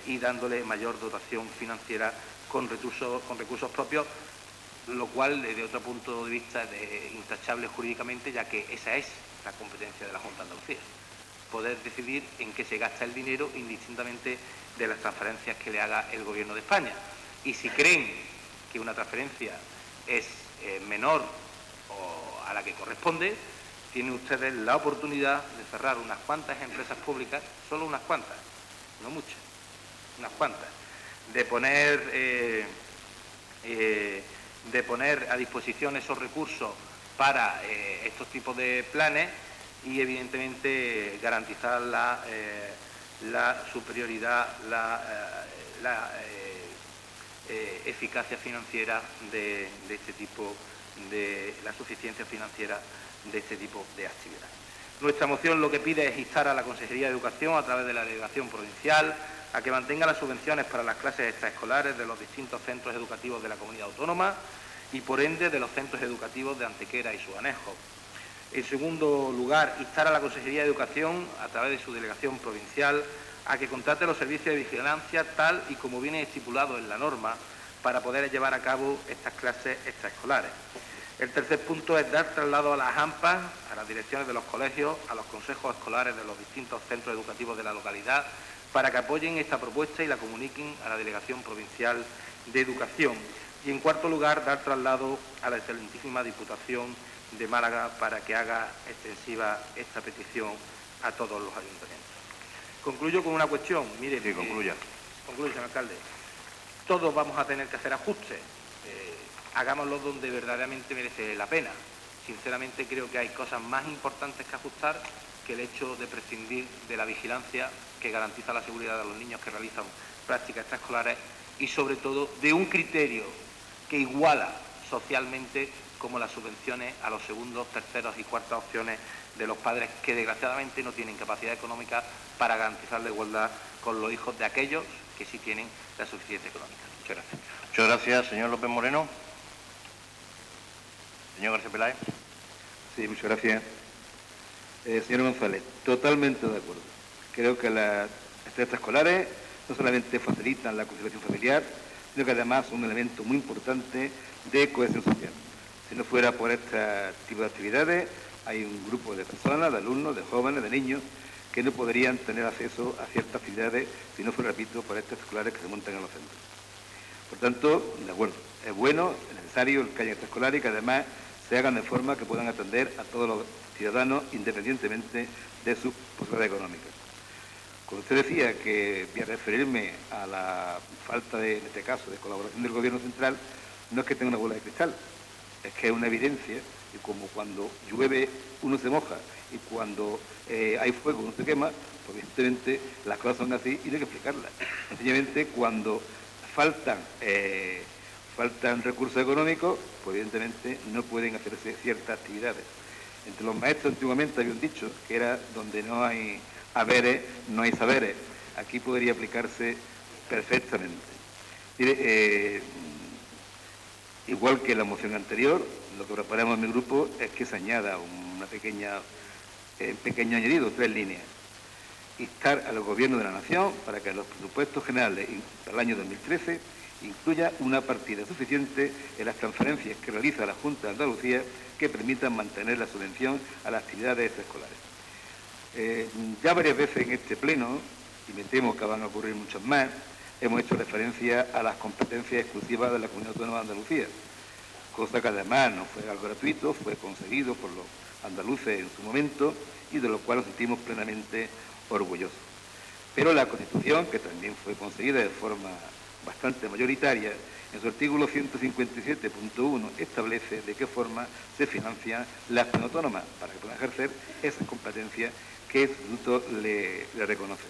[SPEAKER 6] y dándole mayor dotación financiera con recursos propios, lo cual desde otro punto de vista es intachable jurídicamente, ya que esa es la competencia de la Junta de Andalucía, poder decidir en qué se gasta el dinero indistintamente de las transferencias que le haga el Gobierno de España. Y si creen que una transferencia es menor o a la que corresponde, tienen ustedes la oportunidad de cerrar unas cuantas empresas públicas, solo unas cuantas, no muchas, unas cuantas, de poner a disposición esos recursos para estos tipos de planes y, evidentemente, garantizar la superioridad, la eficacia financiera de este tipo, de la suficiencia financiera de este tipo de actividades. Nuestra moción lo que pide es instar a la Consejería de Educación, a través de la Delegación Provincial, a que mantenga las subvenciones para las clases extraescolares de los distintos centros educativos de la comunidad autónoma y, por ende, de los centros educativos de Antequera y sus anejos. En segundo lugar, instar a la Consejería de Educación, a través de su Delegación Provincial, a que contrate los servicios de vigilancia tal y como viene estipulado en la norma para poder llevar a cabo estas clases extraescolares. El tercer punto es dar traslado a las AMPAs, a las direcciones de los colegios, a los consejos escolares de los distintos centros educativos de la localidad, para que apoyen esta propuesta y la comuniquen a la Delegación Provincial de Educación. Y, en cuarto lugar, dar traslado a la excelentísima Diputación de Málaga para que haga extensiva esta petición a todos los ayuntamientos. Concluyo con una cuestión. Mire,
[SPEAKER 4] sí, concluya.
[SPEAKER 6] Concluyo, señor alcalde. Todos vamos a tener que hacer ajustes. Hagámoslo donde verdaderamente merece la pena. Sinceramente, creo que hay cosas más importantes que ajustar que el hecho de prescindir de la vigilancia que garantiza la seguridad de los niños que realizan prácticas extraescolares y, sobre todo, de un criterio que iguala socialmente como las subvenciones a los segundos, terceros y cuartas opciones de los padres que, desgraciadamente, no tienen capacidad económica para garantizar la igualdad con los hijos de aquellos que sí tienen la suficiencia económica. Muchas gracias.
[SPEAKER 4] Muchas gracias, señor López Moreno. Señor García Peláez.
[SPEAKER 1] Sí, muchas gracias. Señor González, totalmente de acuerdo. Creo que las extraescolares no solamente facilitan la conciliación familiar, sino que además son un elemento muy importante de cohesión social. Si no fuera por este tipo de actividades, hay un grupo de personas, de alumnos, de jóvenes, de niños, que no podrían tener acceso a ciertas actividades si no fuera, repito, por estas escolares que se montan en los centros. Por tanto, de acuerdo, es bueno, es necesario que haya extraescolares y que además se hagan de forma que puedan atender a todos los ciudadanos independientemente de sus posibilidades económicas. Cuando usted decía que voy a referirme a la falta de, en este caso, de colaboración del Gobierno central, no es que tenga una bola de cristal, es que es una evidencia, y como cuando llueve uno se moja y cuando hay fuego uno se quema, pues evidentemente las cosas son así y no hay que explicarlas. Sencillamente, cuando faltan recursos económicos, pues evidentemente no pueden hacerse ciertas actividades. Entre los maestros antiguamente había un dicho que era: donde no hay haberes, no hay saberes. Aquí podría aplicarse perfectamente. Mire, igual que la moción anterior, lo que proponemos en mi grupo es que se añada un pequeño añadido, 3 líneas. Instar al Gobierno de la Nación para que los presupuestos generales para el año 2013 incluya una partida suficiente en las transferencias que realiza la Junta de Andalucía que permitan mantener la subvención a las actividades extraescolares. Ya varias veces en este pleno, y me temo que van a ocurrir muchas más, hemos hecho referencia a las competencias exclusivas de la Comunidad Autónoma de Andalucía, cosa que además no fue algo gratuito, fue conseguido por los andaluces en su momento y de lo cual nos sentimos plenamente orgullosos. Pero la Constitución, que también fue conseguida de forma bastante mayoritaria, en su artículo 157.1 establece de qué forma se financian las comunidades autónomas para que puedan ejercer esas competencias que el Estatuto le reconoce.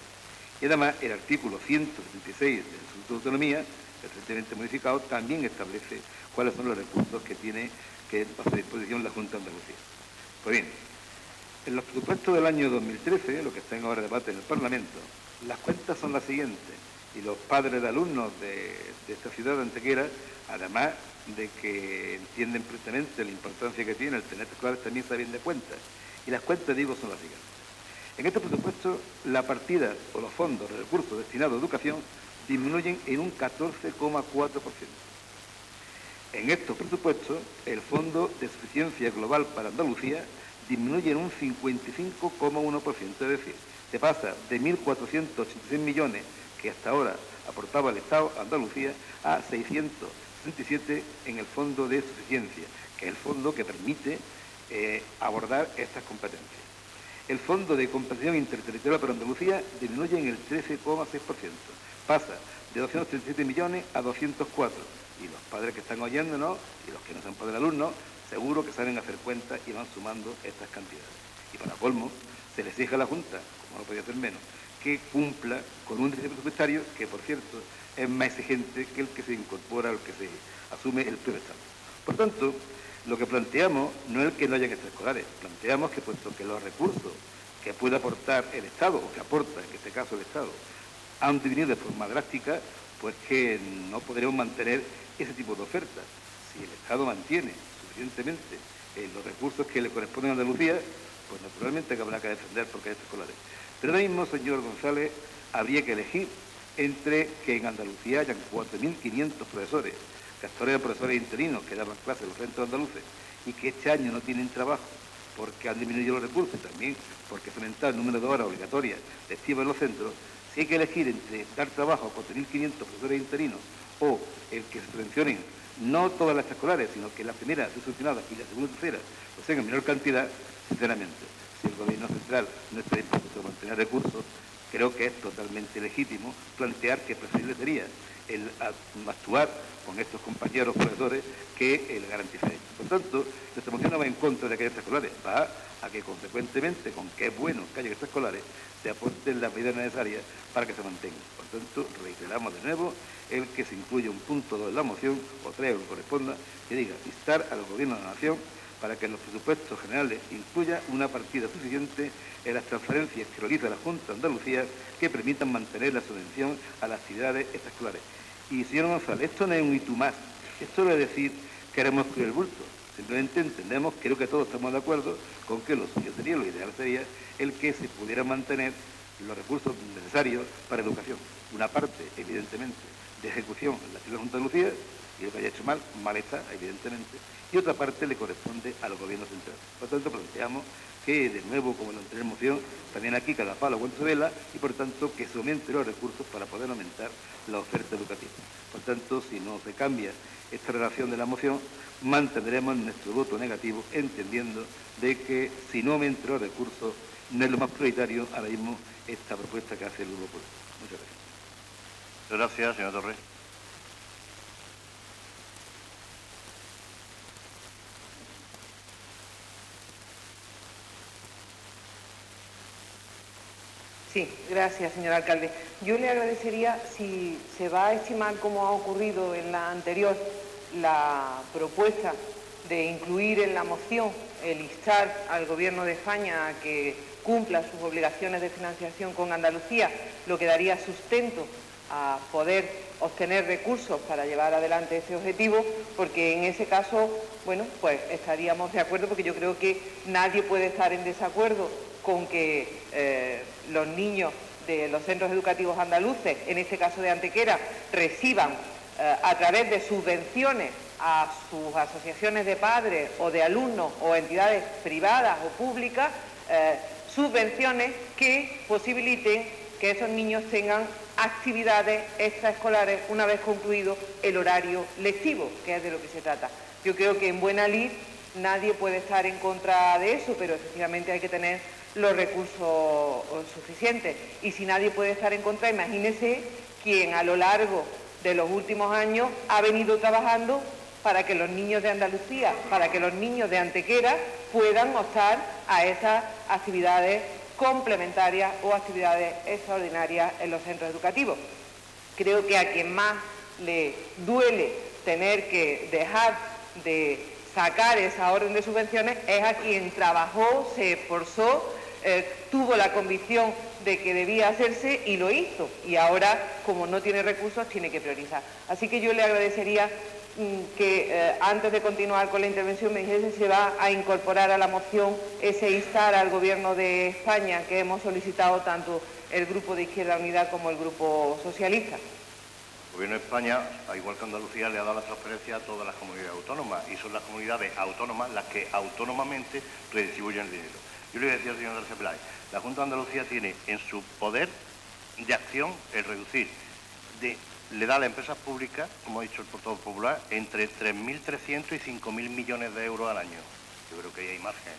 [SPEAKER 1] Y además el artículo 176 del Estatuto de Autonomía, recientemente modificado, también establece cuáles son los recursos que tiene que a su disposición la Junta de Andalucía. Pues bien, en los presupuestos del año 2013, lo que está en ahora debate en el Parlamento, las cuentas son las siguientes, y los padres de alumnos de esta ciudad de Antequera, además de que entienden perfectamente la importancia que tiene el tener escolares, también saben de cuentas. Y las cuentas, digo, son las siguientes. En este presupuesto, la partida o los fondos de recursos destinados a educación disminuyen en un 14,4%. En estos presupuestos, el Fondo de Suficiencia Global para Andalucía disminuye en un 55,1%, es decir, se pasa de 1.486 millones que hasta ahora aportaba el Estado a Andalucía a 667 en el Fondo de Suficiencia, que es el fondo que permite abordar estas competencias. El Fondo de Compensación Interterritorial para Andalucía disminuye en el 13,6%, pasa de 237 millones a 204, y los padres que están oyéndonos y los que no son padres de alumnos, seguro que saben hacer cuentas y van sumando estas cantidades. Y para colmo, se le exige a la Junta, como no podía ser menos, que cumpla con un déficit presupuestario que, por cierto, es más exigente que el que se incorpora, al que se asume el propio Estado. Por tanto, lo que planteamos no es que no haya extraescolares, planteamos que, puesto que los recursos que puede aportar el Estado, o que aporta, en este caso el Estado, han disminuido de forma drástica, pues que no podremos mantener ese tipo de ofertas. Si el Estado mantiene suficientemente los recursos que le corresponden a Andalucía, pues naturalmente que habrá que defender porque hay escolares. Pero ahora mismo, señor González, habría que elegir entre que en Andalucía hayan 4.500 profesores, que hasta ahora eran profesores interinos que daban clases en los centros andaluces y que este año no tienen trabajo porque han disminuido los recursos y también porque se ha aumentado el número de horas obligatorias lectivas en los centros. Si hay que elegir entre dar trabajo a 4.500 profesores interinos o el que se subvencionen no todas las escolares, sino que la primera esté subvencionada y la segunda y tercera pues tengan menor cantidad, sinceramente, si el Gobierno central no está dispuesto a mantener recursos, creo que es totalmente legítimo plantear que preferible sería el actuar con estos compañeros profesores que el garantizar esto. Por tanto, nuestra moción no va en contra de que haya escolares, va a que consecuentemente, con que es bueno que haya escolares, se aporten las medidas necesarias para que se mantengan. Por tanto, reiteramos de nuevo el que se incluya un punto 2 en la moción, o 3 o que corresponda, que diga instar al Gobierno de la Nación para que en los presupuestos generales incluya una partida suficiente en las transferencias que realiza la Junta de Andalucía que permitan mantener la subvención a las actividades extraescolares. Y, señor González, esto no es un y tú más, esto no es decir queremos excluir el bulto, simplemente entendemos, creo que todos estamos de acuerdo con que lo suyo sería, lo ideal sería el que se pudiera mantener los recursos necesarios para educación. Una parte, evidentemente, de ejecución en la ciudad de Junta de Andalucía, y lo que haya hecho mal, mal está, evidentemente, y otra parte le corresponde al Gobierno central. Por tanto, planteamos que, de nuevo, como en la anterior moción, también aquí cada palo cuando se vela, y por tanto que se aumenten los recursos para poder aumentar la oferta educativa. Por tanto, si no se cambia esta redacción de la moción, mantendremos nuestro voto negativo, entendiendo de que si no aumentan los recursos, no es lo más prioritario ahora mismo esta propuesta que hace el Grupo Popular. Muchas gracias.
[SPEAKER 4] Gracias, señor Torres.
[SPEAKER 3] Sí, gracias, señor alcalde. Yo le agradecería si se va a estimar, como ha ocurrido en la anterior, la propuesta de incluir en la moción el instar al Gobierno de España a que cumpla sus obligaciones de financiación con Andalucía, lo que daría sustento a poder obtener recursos para llevar adelante ese objetivo, porque en ese caso, bueno, pues estaríamos de acuerdo, porque yo creo que nadie puede estar en desacuerdo con que los niños de los centros educativos andaluces, en este caso de Antequera, reciban a través de subvenciones a sus asociaciones de padres o de alumnos o entidades privadas o públicas, subvenciones que posibiliten que esos niños tengan actividades extraescolares una vez concluido el horario lectivo, que es de lo que se trata. Yo creo que en buena lid nadie puede estar en contra de eso, pero efectivamente hay que tener los recursos suficientes. Y si nadie puede estar en contra, imagínese quien a lo largo de los últimos años ha venido trabajando para que los niños de Andalucía, para que los niños de Antequera puedan optar a esas actividades complementarias o actividades extraordinarias en los centros educativos. Creo que a quien más le duele tener que dejar de sacar esa orden de subvenciones es a quien trabajó, se esforzó, tuvo la convicción de que debía hacerse y lo hizo. Y ahora, como no tiene recursos, tiene que priorizar. Así que yo le agradecería que antes de continuar con la intervención me dijese si se va a incorporar a la moción ese instar al Gobierno de España que hemos solicitado tanto el Grupo de Izquierda Unida como el Grupo Socialista.
[SPEAKER 4] El Gobierno de España, al igual que Andalucía, le ha dado la transferencia a todas las comunidades autónomas y son las comunidades autónomas las que autónomamente redistribuyen el dinero. Yo le voy a decir al señor García Peláez, la Junta de Andalucía tiene en su poder de acción el reducir, le da a las empresas públicas, como ha dicho el portavoz popular, entre 3.300 y 5.000 millones de euros al año. Yo creo que ahí hay margen,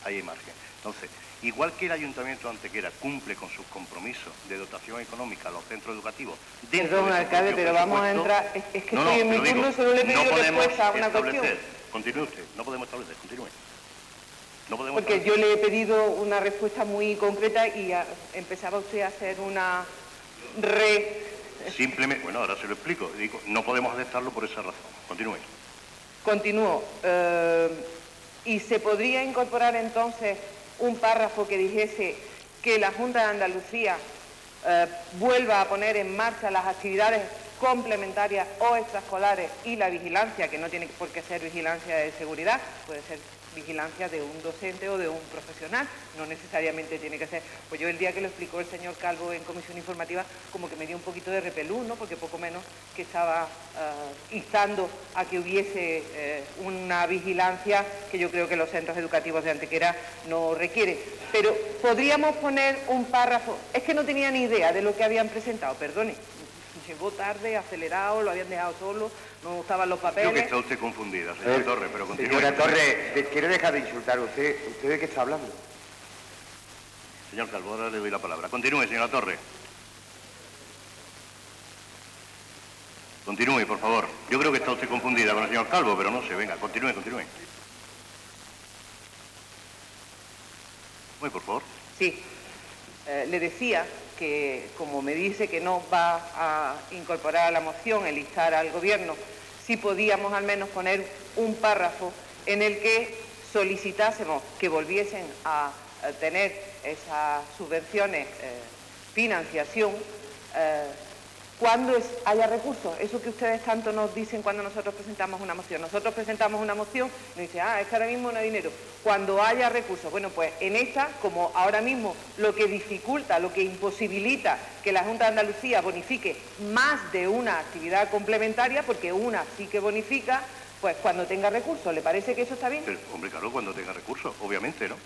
[SPEAKER 4] Ahí hay margen. Entonces, igual que el Ayuntamiento de Antequera cumple con sus compromisos de dotación económica a los centros educativos...
[SPEAKER 3] Perdón, alcalde, pero vamos a entrar... Es que estoy en mi turno, solo le he pedido respuesta a una cuestión.
[SPEAKER 4] Continúe usted, no podemos establecer, continúe.
[SPEAKER 3] Porque yo le he pedido una respuesta muy concreta y empezaba usted a hacer una
[SPEAKER 4] Simplemente, bueno, ahora se lo explico. Digo, no podemos aceptarlo por esa razón. Continúe.
[SPEAKER 3] Continúo. ¿Y se podría incorporar entonces un párrafo que dijese que la Junta de Andalucía vuelva a poner en marcha las actividades complementarias o extraescolares y la vigilancia, que no tiene por qué ser vigilancia de seguridad, puede ser vigilancia de un docente o de un profesional, no necesariamente tiene que ser. Pues yo el día que lo explicó el señor Calvo en comisión informativa, como que me dio un poquito de repelús, ¿no? Porque poco menos que estaba instando a que hubiese una vigilancia que yo creo que los centros educativos de Antequera no requieren. Pero podríamos poner un párrafo, es que no tenía ni idea de lo que habían presentado, perdone. Llegó tarde, acelerado, lo habían dejado solo, no estaban los papeles...
[SPEAKER 4] Creo que está usted confundida, señora Torres, pero continúe.
[SPEAKER 7] Señora Torres, ¿quiere dejar de insultar usted? ¿Usted de qué está hablando?
[SPEAKER 4] Señor Calvo, ahora le doy la palabra. Continúe, señora Torres. Continúe, por favor. Yo creo que está usted confundida con el señor Calvo, pero no sé, venga, continúe. Muy, por favor.
[SPEAKER 3] Sí, le decía que, como me dice que no va a incorporar a la moción el instar al Gobierno, si podíamos al menos poner un párrafo en el que solicitásemos que volviesen a tener esas subvenciones, financiación, cuando haya recursos. Eso que ustedes tanto nos dicen cuando nosotros presentamos una moción. Nosotros presentamos una moción y nos dicen, es que ahora mismo no hay dinero. Cuando haya recursos, bueno, pues en esta, como ahora mismo lo que dificulta, lo que imposibilita que la Junta de Andalucía bonifique más de una actividad complementaria, porque una sí que bonifica, pues cuando tenga recursos. ¿Le parece que eso está bien?
[SPEAKER 4] Pero, hombre, claro, cuando tenga recursos, obviamente, ¿no?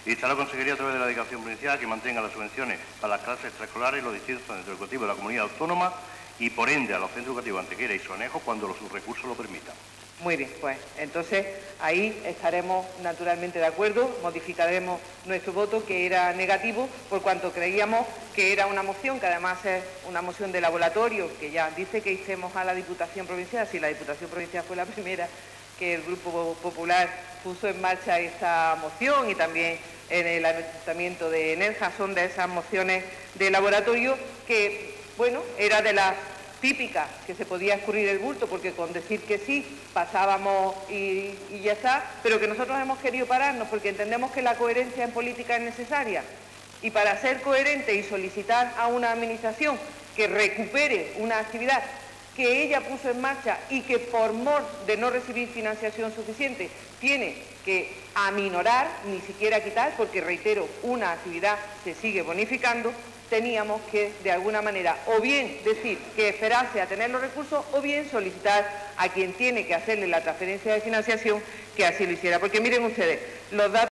[SPEAKER 4] Y está la Consejería a través de la Delegación Provincial que mantenga las subvenciones para las clases extraescolares y los distintos centros educativos de la comunidad autónoma y por ende a los centros educativos Antequera y Sonejo cuando sus recursos lo permitan.
[SPEAKER 3] Muy bien, pues entonces ahí estaremos naturalmente de acuerdo, modificaremos nuestro voto que era negativo por cuanto creíamos que era una moción, que además es una moción de laboratorio, que ya dice que instemos a la Diputación Provincial, si la Diputación Provincial fue la primera que el Grupo Popular puso en marcha esta moción y también en el Ayuntamiento de Nerja, son de esas mociones de laboratorio que, bueno, era de las típicas que se podía escurrir el bulto porque con decir que sí pasábamos y ya está, pero que nosotros hemos querido pararnos porque entendemos que la coherencia en política es necesaria y para ser coherente y solicitar a una administración que recupere una actividad que ella puso en marcha y que por mor de no recibir financiación suficiente tiene que aminorar, ni siquiera quitar, porque reitero, una actividad se sigue bonificando, teníamos que de alguna manera o bien decir que esperase a tener los recursos o bien solicitar a quien tiene que hacerle la transferencia de financiación que así lo hiciera. Porque miren ustedes, los datos